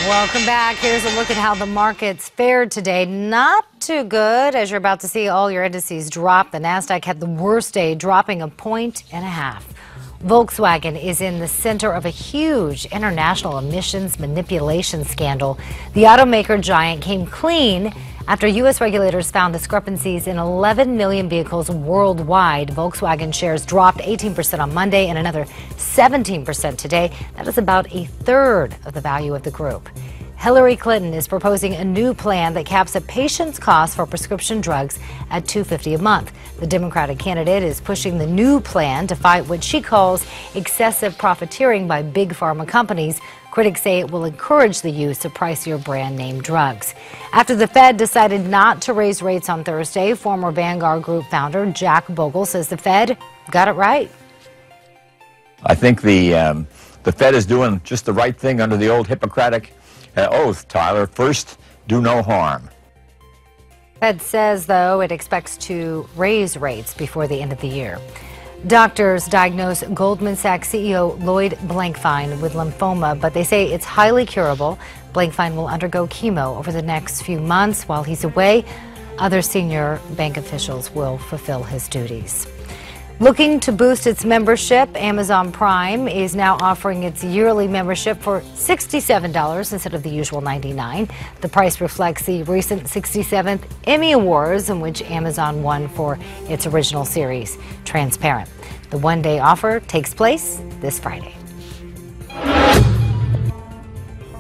Welcome back. Here's a look at how the markets fared today. Not too good, as you're about to see all your indices drop. The Nasdaq had the worst day, dropping 1.5 points. Volkswagen is in the center of a huge international emissions manipulation scandal. The automaker giant came clean after U.S. regulators found discrepancies in 11 million vehicles worldwide. Volkswagen shares dropped 18% on Monday and another 17% today. That is about a third of the value of the group. Hillary Clinton is proposing a new plan that caps a patient's cost for prescription drugs at $250 a month. The Democratic candidate is pushing the new plan to fight what she calls excessive profiteering by big pharma companies. Critics say it will encourage the use of pricier brand name drugs. After the Fed decided not to raise rates on Thursday, former Vanguard Group founder Jack Bogle says the Fed got it right. I think the Fed is doing just the right thing under the old Hippocratic oath, Tyler. First, do no harm. Fed says, though, it expects to raise rates before the end of the year. Doctors diagnose Goldman Sachs CEO Lloyd Blankfein with lymphoma, but they say it's highly curable. Blankfein will undergo chemo over the next few months. While he's away, other senior bank officials will fulfill his duties. Looking to boost its membership, Amazon Prime is now offering its yearly membership for $67 instead of the usual $99. The price reflects the recent 67th Emmy Awards, in which Amazon won for its original series, Transparent. The one-day offer takes place this Friday.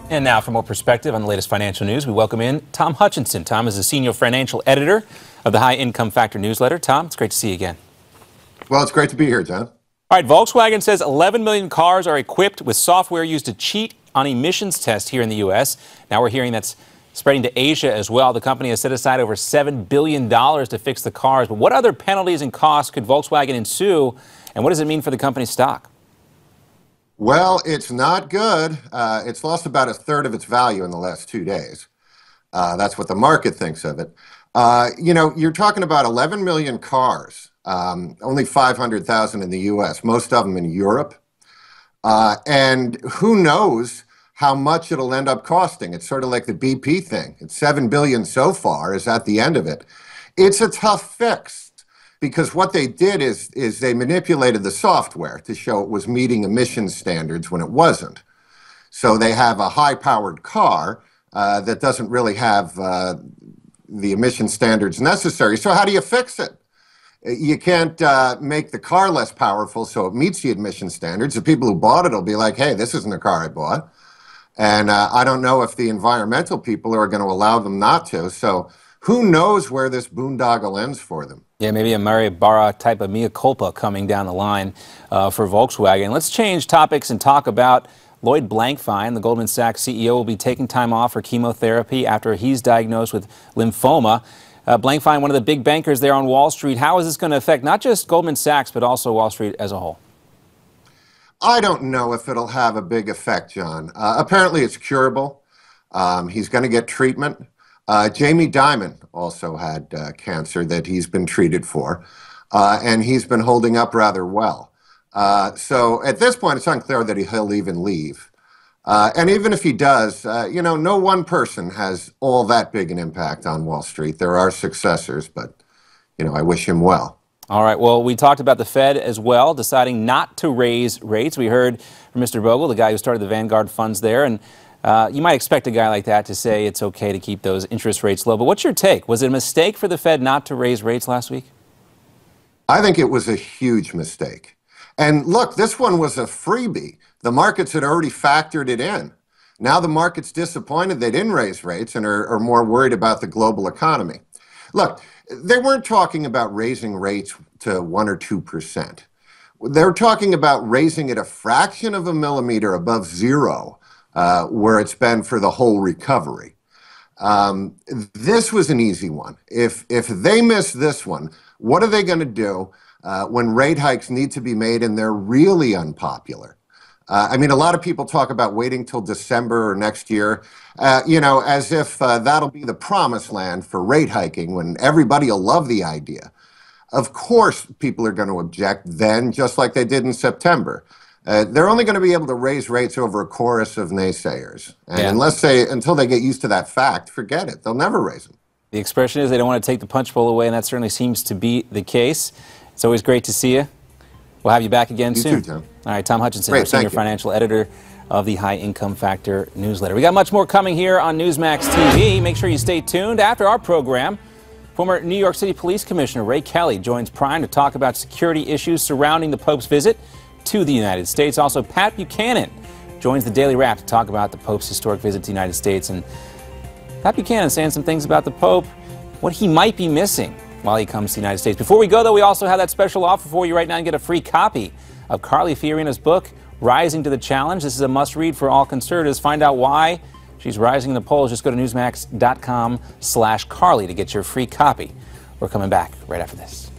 And now for more perspective on the latest financial news, we welcome in Tom Hutchinson. Tom is the senior financial editor of the High Income Factor newsletter. Tom, it's great to see you again. Well, it's great to be here, John. All right, Volkswagen says 11 million cars are equipped with software used to cheat on emissions tests here in the U.S. Now we're hearing that's spreading to Asia as well. The company has set aside over $7 billion to fix the cars. But what other penalties and costs could Volkswagen ensue, and what does it mean for the company's stock? Well, it's not good. It's lost about a third of its value in the last 2 days. That's what the market thinks of it. You're talking about 11 million cars. Only 500,000 in the U.S., most of them in Europe. And who knows how much it'll end up costing. It's sort of like the BP thing. It's $7 billion so far is at the end of it. It's a tough fix because what they did is they manipulated the software to show it was meeting emissions standards when it wasn't. So they have a high-powered car that doesn't really have the emission standards necessary. So how do you fix it? You can't make the car less powerful so it meets the emission standards. The people who bought it will be like, hey, this isn't a car I bought. And I don't know if the environmental people are going to allow them not to. So who knows where this boondoggle ends for them. Yeah, maybe a Mary Barra type of mea culpa coming down the line for Volkswagen. Let's change topics and talk about Lloyd Blankfein. The Goldman Sachs CEO will be taking time off for chemotherapy after he's diagnosed with lymphoma. Blankfein, one of the big bankers there on Wall Street. How is this going to affect not just Goldman Sachs, but also Wall Street as a whole? I don't know if it'll have a big effect, John. Apparently it's curable. He's going to get treatment. Jamie Dimon also had cancer that he's been treated for, and he's been holding up rather well. So at this point, it's unclear that he'll even leave. And even if he does, no one person has all that big an impact on Wall Street. There are successors, but, I wish him well. All right. Well, we talked about the Fed as well, deciding not to raise rates. We heard from Mr. Bogle, the guy who started the Vanguard funds there. And you might expect a guy like that to say it's okay to keep those interest rates low. But what's your take? Was it a mistake for the Fed not to raise rates last week? I think it was a huge mistake. And look, this one was a freebie. The markets had already factored it in. Now the market's disappointed they didn't raise rates and are more worried about the global economy. Look, they weren't talking about raising rates to 1 or 2%. They're talking about raising it a fraction of a millimeter above zero, where it's been for the whole recovery. This was an easy one. If they miss this one, what are they going to do when rate hikes need to be made and they're really unpopular? A lot of people talk about waiting till December or next year, as if that'll be the promised land for rate hiking when everybody will love the idea. Of course, people are going to object then, just like they did in September. They're only going to be able to raise rates over a chorus of naysayers. And Yeah. until they get used to that fact, forget it. They'll never raise them. The expression is they don't want to take the punch bowl away, and that certainly seems to be the case. It's always great to see you. We'll have you back again soon. You too, Tom. All right, Tom Hutchinson, Great, our senior thank you. financial editor of the High Income Factor newsletter. We got much more coming here on Newsmax TV. Make sure you stay tuned. After our program, former New York City Police Commissioner Ray Kelly joins Prime to talk about security issues surrounding the Pope's visit to the United States. Also, Pat Buchanan joins the Daily Wrap to talk about the Pope's historic visit to the United States. And Pat Buchanan saying some things about the Pope, what he might be missing while he comes to the United States. Before we go, though, we also have that special offer for you right now and get a free copy of Carly Fiorina's book, Rising to the Challenge. This is a must-read for all conservatives. Find out why she's rising in the polls. Just go to newsmax.com/Carly to get your free copy. We're coming back right after this.